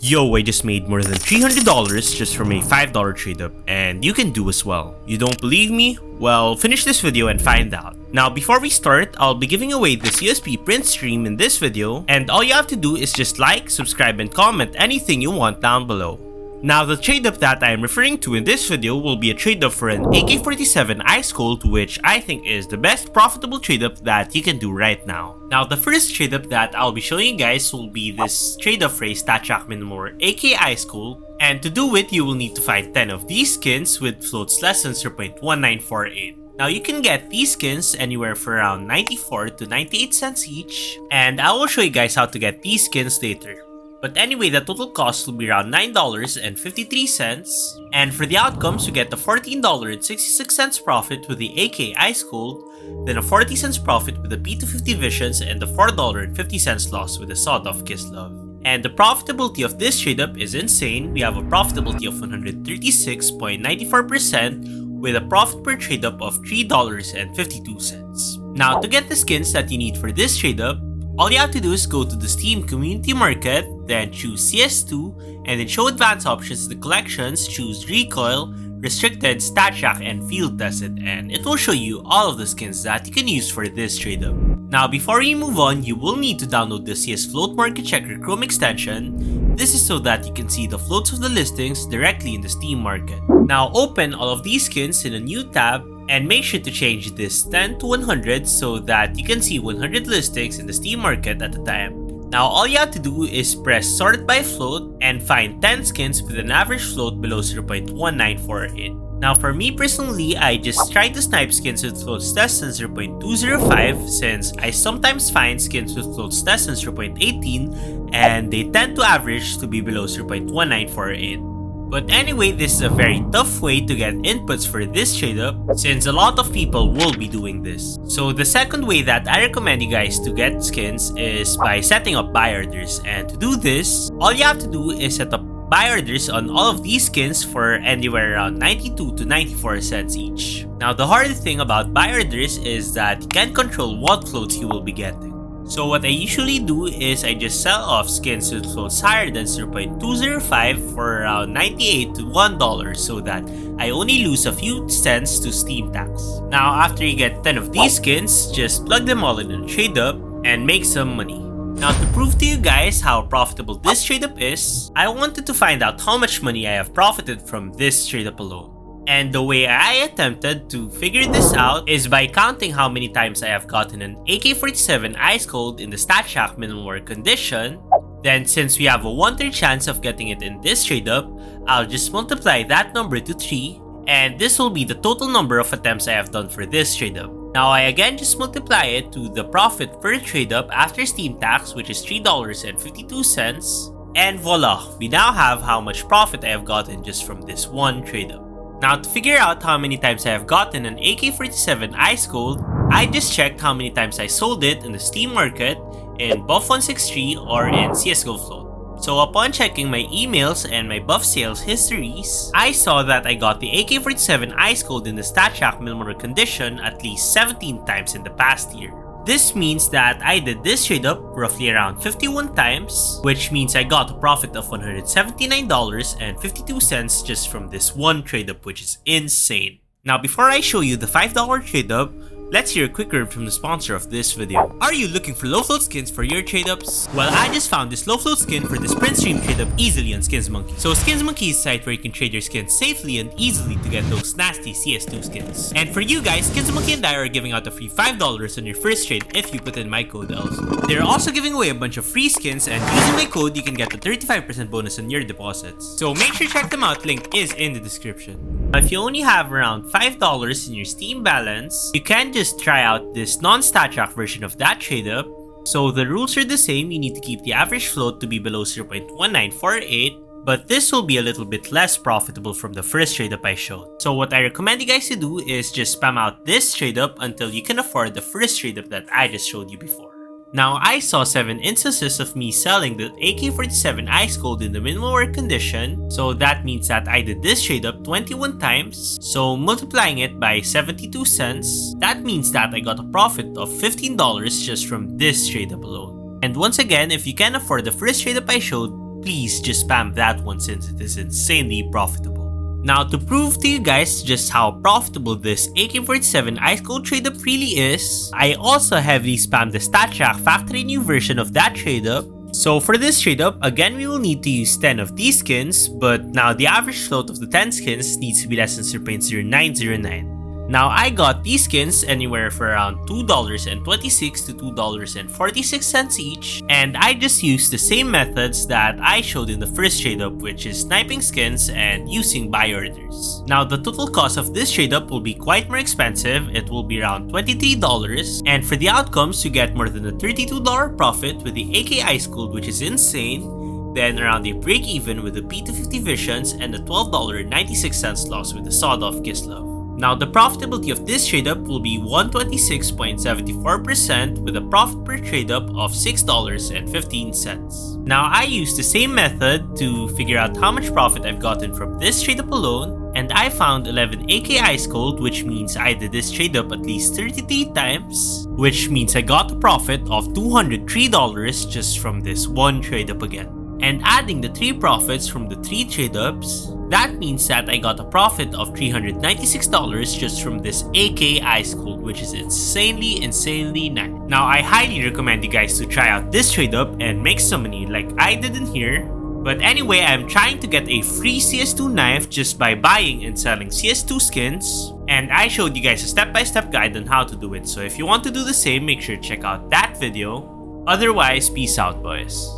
Yo, I just made more than $300 just from a $5 trade up, and you can do as well. You don't believe me? Well, finish this video and find out. Now, before we start, I'll be giving away this USB print stream in this video, and all you have to do is just like, subscribe, and comment anything you want down below. Now, the trade up that I am referring to in this video will be a trade up for an AK-47 Ice Cold, which I think is the best profitable trade up that you can do right now. Now, the first trade up that I'll be showing you guys will be this trade up for a StatTrak minimum AK Ice Cold, and to do it, you will need to find 10 of these skins with floats less than 0.1948. Now, you can get these skins anywhere for around 94 to 98 cents each, and I will show you guys how to get these skins later. But anyway, the total cost will be around $9.53, and for the outcomes, you get the $14.66 profit with the AK Ice Cold, then a 40 cents profit with the P250 Visions, and the $4.50 loss with the Sawed-Off Kislev. And the profitability of this trade up is insane. We have a profitability of 136.94% with a profit per trade up of $3.52. Now, to get the skins that you need for this trade up, all you have to do is go to the Steam Community Market, then choose CS2, and then show advanced options to the collections, choose Recoil, Restricted, StatTrak, and Field Tested, and it will show you all of the skins that you can use for this trade up. Now, before you move on, you will need to download the CS Float Market Checker Chrome extension. This is so that you can see the floats of the listings directly in the Steam Market. Now, open all of these skins in a new tab, and make sure to change this 10 to 100 so that you can see 100 listings in the Steam Market at a time. Now, all you have to do is press sort by float and find 10 skins with an average float below 0.1948. Now, for me personally, I just try to snipe skins with floats less than 0.205 since I sometimes find skins with floats less than 0.18 and they tend to average to be below 0.1948. But anyway, this is a very tough way to get inputs for this trade up since a lot of people will be doing this. So the second way that I recommend you guys to get skins is by setting up buy orders, and to do this, all you have to do is set up buy orders on all of these skins for anywhere around 92 to 94 cents each. Now, the hard thing about buy orders is that you can't control what floats you will be getting. So what I usually do is I just sell off skins with floats higher than 0.205 for around 98 to $1 so that I only lose a few cents to Steam tax. Now, after you get 10 of these skins, just plug them all in a trade up and make some money. Now, to prove to you guys how profitable this trade up is, I wanted to find out how much money I have profited from this trade up alone. And the way I attempted to figure this out is by counting how many times I have gotten an AK-47 Ice Cold in the StatTrak minimum wear condition. Then, since we have a 1/3 chance of getting it in this trade up, I'll just multiply that number to 3, and this will be the total number of attempts I have done for this trade up. Now, I again just multiply it to the profit per trade up after Steam tax, which is $3.52, and voila, we now have how much profit I have gotten just from this one trade up. Now, to figure out how many times I have gotten an AK-47 Ice Cold, I just checked how many times I sold it in the Steam Market, in Buff163, or in CSGO Float. So upon checking my emails and my buff sales histories, I saw that I got the AK-47 Ice Cold in the StatTrak minimum condition at least 17 times in the past year. This means that I did this trade up roughly around 51 times, which means I got a profit of $179.52 just from this one trade up, which is insane. Now, before I show you the $5 trade up, let's hear a quick word from the sponsor of this video. Are you looking for low float skins for your trade ups? Well, I just found this low float skin for this print stream trade up easily on SkinsMonkey. So SkinsMonkey is a site where you can trade your skins safely and easily to get those nasty CS2 skins. And for you guys, SkinsMonkey and I are giving out a free $5 on your first trade if you put in my code elsu. They're also giving away a bunch of free skins, and using my code you can get a 35% bonus on your deposits. So make sure to check them out, link is in the description. If you only have around $5 in your Steam balance, you can just try out this non-StatTrak version of that trade up. So the rules are the same, you need to keep the average float to be below 0.1948, but this will be a little bit less profitable from the first trade up I showed. So what I recommend you guys to do is just spam out this trade up until you can afford the first trade up that I just showed you before. Now, I saw 7 instances of me selling the AK-47 Ice Cold in the minimum wear condition, so that means that I did this trade up 21 times, so multiplying it by 72 cents, that means that I got a profit of $15 just from this trade up alone. And once again, if you can afford the first trade up I showed, please just spam that one since it is insanely profitable. Now, to prove to you guys just how profitable this AK-47 Ice Cold trade up really is, I also heavily spammed the StatTrak factory new version of that trade up. So for this trade up, again we will need to use 10 of these skins, but now the average float of the 10 skins needs to be less than 0.0909. Now I got these skins anywhere for around $2.26 to $2.46 each, and I just used the same methods that I showed in the first trade up, which is sniping skins and using buy orders. Now the total cost of this trade up will be quite more expensive. It will be around $23, and for the outcomes you get more than a $32 profit with the AK Ice Cold, which is insane, then around a break even with the P250 Visions, and a $12.96 loss with the Sawed Off Kislev. Now the profitability of this trade up will be 126.74% with a profit per trade up of $6.15. Now I used the same method to figure out how much profit I've gotten from this trade up alone, and I found 11 AK Ice Cold, which means I did this trade up at least 33 times, which means I got a profit of $203 just from this one trade up again. And adding the 3 profits from the 3 trade ups, that means that I got a profit of $396 just from this AK Ice Cold, which is insanely nice. Now I highly recommend you guys to try out this trade up and make some money like I did in here. But anyway, I'm trying to get a free CS2 knife just by buying and selling CS2 skins, and I showed you guys a step-by-step guide on how to do it, so if you want to do the same, make sure to check out that video. Otherwise, peace out boys.